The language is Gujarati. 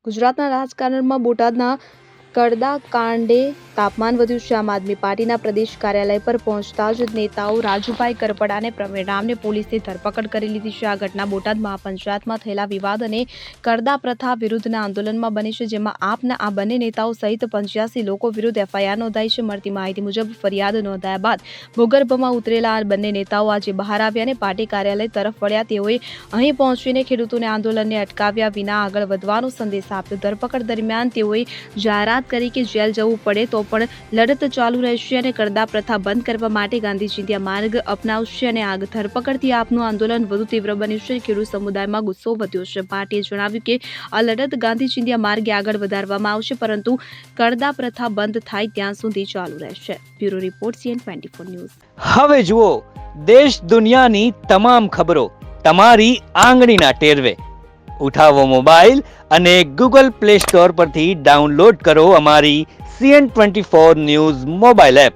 ગુજરાતના રાજકારણમાં બોટાદના કડદા કાંડે તાપમાન વધ્યું છે। આમ આદમી પાર્ટીના પ્રદેશ કાર્યાલય પર પહોંચતા જ નેતાઓ રાજુભાઈ કરપડા અને પ્રવીણ રામને પોલીસે ધરપકડ કરી લીધી છે। આ ઘટના બોટાદ મહાપંચાયતમાં થયેલા વિવાદ અને કડદા પ્રથા વિરુદ્ધના આંદોલનમાં બની છે, જેમાં આપના આ બંને નેતાઓ સહિત 85 લોકો વિરુદ્ધ એફઆઈઆર નોંધાઈ છે। મળતી માહિતી મુજબ ફરિયાદ નોંધાયા બાદ ભૂગર્ભમાં ઉતરેલા આ બંને નેતાઓ આજે બહાર આવ્યા અને પાર્ટી કાર્યાલય તરફ વળ્યા। તેઓએ અહીં પહોંચીને ખેડૂતોને આંદોલનને અટકાવ્યા વિના આગળ વધવાનો સંદેશ આપ્યો। ધરપકડ દરમિયાન તેઓએ જાહેરાત કરી કે જેલ જવું પડે તો પણ લડત ચાલુ રહેશે અને કડદા પ્રથા બંધ કરવા માટે ગાંધી ચિંધ્યા માર્ગ અપનાવશે અને આ ધરપકડથી આપનું આંદોલન વધુ તીવ્ર બન્યું છે। ખેડૂત સમુદાયમાં ગુસ્સો વધ્યો છે। પાર્ટીએ જણાવ્યું કે આ લડત ગાંધી ચિંધ્યા માર્ગે આગળ વધારવામાં આવશે, પરંતુ કડદા પ્રથા બંધ થાય ત્યાં સુધી ચાલુ રહેશે। Bureau report CN24 news. હવે જુઓ દેશ દુનિયાની તમામ ખબરો તમારી આંગળીના ટેરવે। ઉઠાવો મોબાઈલ અને ગૂગલ પ્લે સ્ટોર પરથી ડાઉનલોડ કરો અમારી CN24 ન્યૂઝ મોબાઈલ એપ।